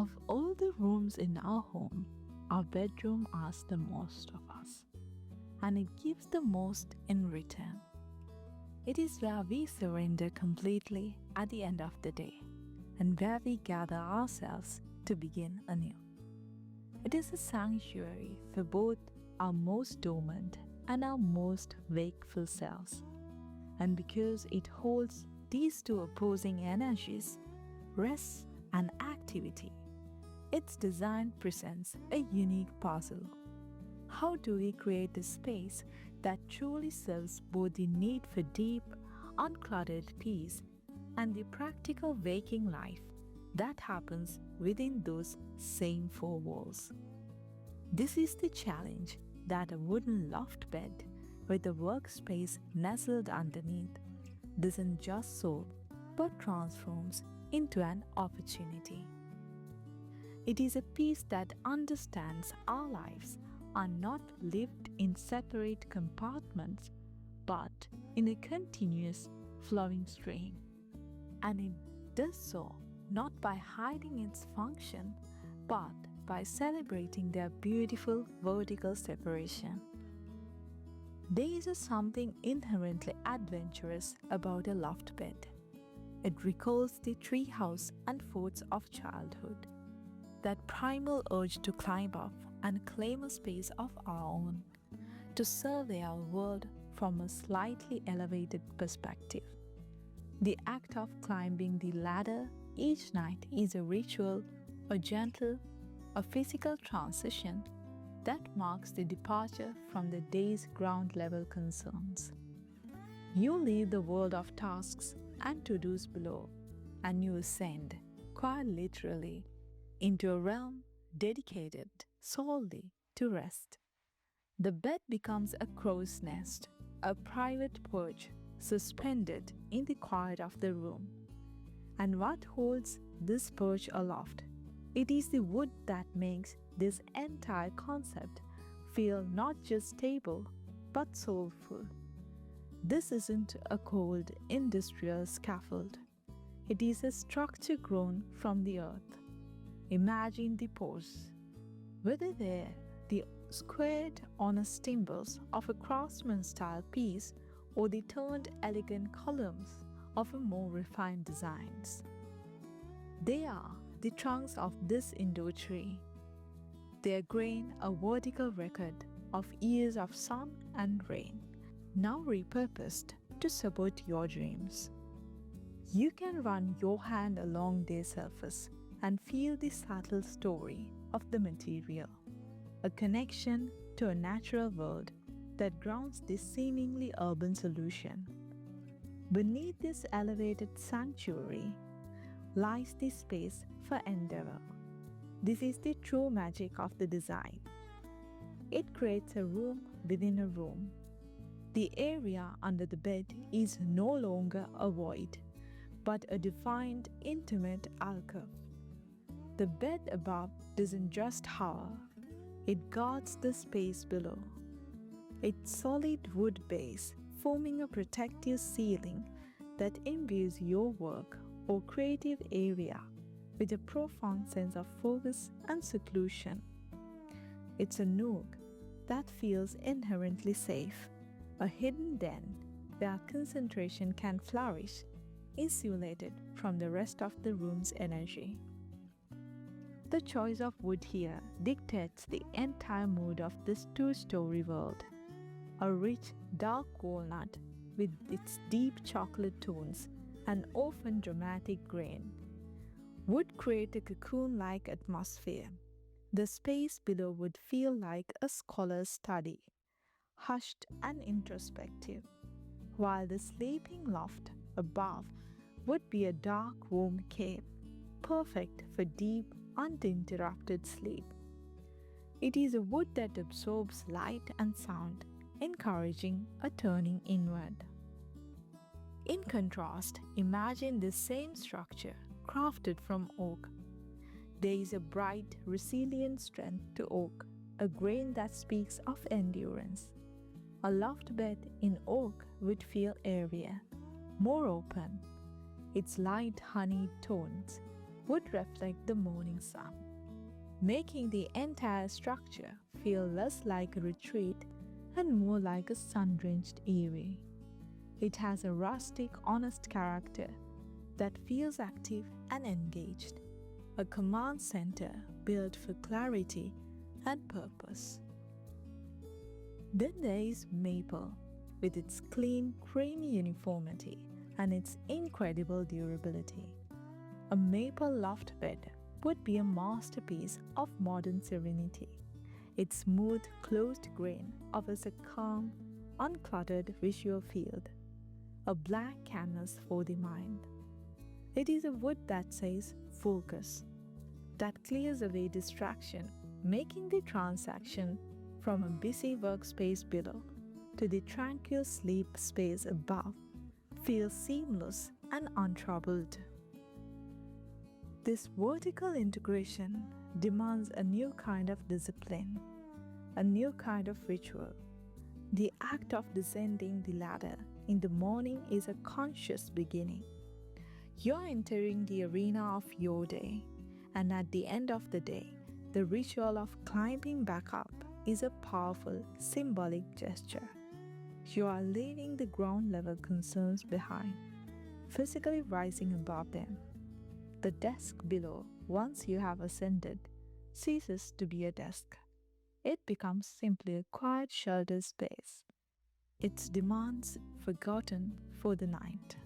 Of all the rooms in our home, our bedroom asks the most of us, and it gives the most in return. It is where we surrender completely at the end of the day, and where we gather ourselves to begin anew. It is a sanctuary for both our most dormant and our most wakeful selves. And because it holds these two opposing energies, rest and activity, its design presents a unique puzzle. How do we create a space that truly serves both the need for deep, uncluttered peace and the practical waking life that happens within those same four walls? This is the challenge that a wooden loft bed with a workspace nestled underneath doesn't just solve but transforms into an opportunity. It is a piece that understands our lives are not lived in separate compartments but in a continuous flowing stream. And it does so not by hiding its function but by celebrating their beautiful vertical separation. There is something inherently adventurous about a loft bed. It recalls the treehouse and forts of childhood, that primal urge to climb up and claim a space of our own, to survey our world from a slightly elevated perspective. The act of climbing the ladder each night is a ritual, a gentle, a physical transition that marks the departure from the day's ground-level concerns. You leave the world of tasks and to-dos below, and you ascend, quite literally, into a realm dedicated solely to rest. The bed becomes a crow's nest, a private perch suspended in the quiet of the room. And what holds this perch aloft? It is the wood that makes this entire concept feel not just stable but soulful. This isn't a cold industrial scaffold. It is a structure grown from the earth. Imagine the pose. Whether they're the squared honest timbers of a craftsman-style piece or the turned elegant columns of a more refined designs. They are the trunks of this indoor tree. Their grain a vertical record of years of sun and rain, now repurposed to support your dreams. You can run your hand along their surface and feel the subtle story of the material, a connection to a natural world that grounds this seemingly urban solution. Beneath this elevated sanctuary lies the space for endeavor. This is the true magic of the design. It creates a room within a room. The area under the bed is no longer a void, but a defined, intimate alcove. The bed above doesn't just hover, it guards the space below. Its solid wood base forming a protective ceiling that imbues your work or creative area with a profound sense of focus and seclusion. It's a nook that feels inherently safe, a hidden den where concentration can flourish, insulated from the rest of the room's energy. The choice of wood here dictates the entire mood of this two-story world. A rich, dark walnut with its deep chocolate tones and often dramatic grain would create a cocoon-like atmosphere. The space below would feel like a scholar's study, hushed and introspective, while the sleeping loft above would be a dark, warm cave, perfect for deep, uninterrupted sleep. It is a wood that absorbs light and sound, encouraging a turning inward. In contrast, imagine this same structure crafted from oak. There is a bright, resilient strength to oak, a grain that speaks of endurance. A loft bed in oak would feel airier, more open, its light honeyed tones would reflect the morning sun, making the entire structure feel less like a retreat and more like a sun-drenched eyrie. It has a rustic, honest character that feels active and engaged, a command center built for clarity and purpose. Then there is maple, with its clean, creamy uniformity and its incredible durability. A maple loft bed would be a masterpiece of modern serenity. Its smooth, closed grain offers a calm, uncluttered visual field, a blank canvas for the mind. It is a wood that says focus, that clears away distraction, making the transaction from a busy workspace below to the tranquil sleep space above feel seamless and untroubled. This vertical integration demands a new kind of discipline, a new kind of ritual. The act of descending the ladder in the morning is a conscious beginning. You're entering the arena of your day, and at the end of the day, the ritual of climbing back up is a powerful symbolic gesture. You are leaving the ground level concerns behind, physically rising above them. The desk below, once you have ascended, ceases to be a desk. It becomes simply a quiet sheltered space, its demands forgotten for the night.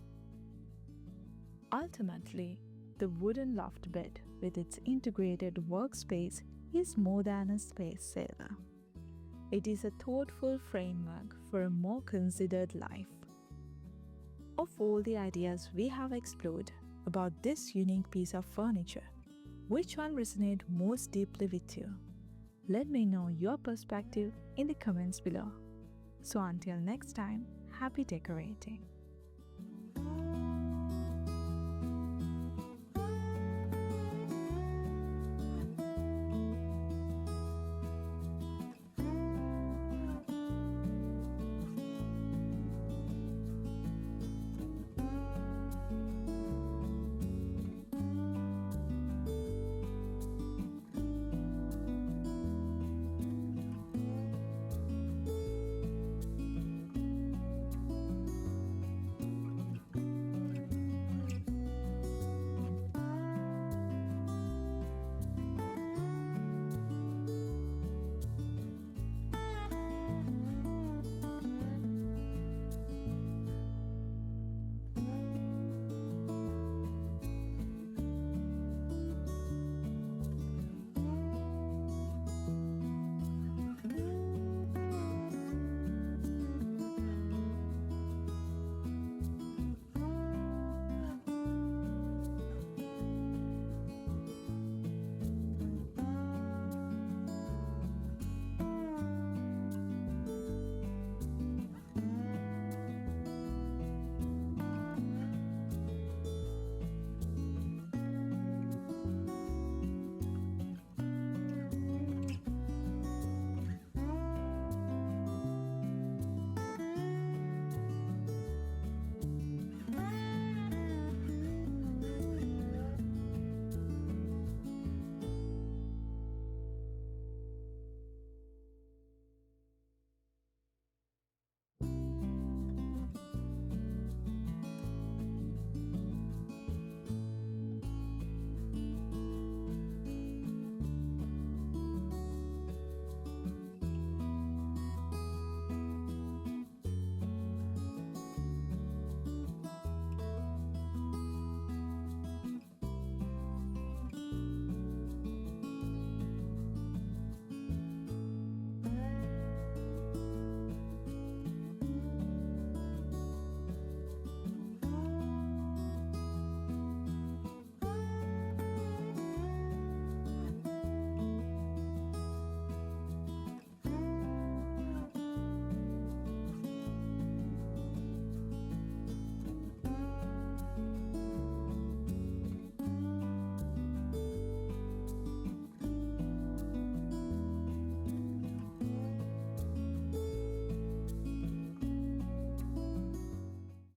Ultimately, the wooden loft bed with its integrated workspace is more than a space saver. It is a thoughtful framework for a more considered life. Of all the ideas we have explored about this unique piece of furniture, which one resonated most deeply with you? Let me know your perspective in the comments below. So until next time, happy decorating.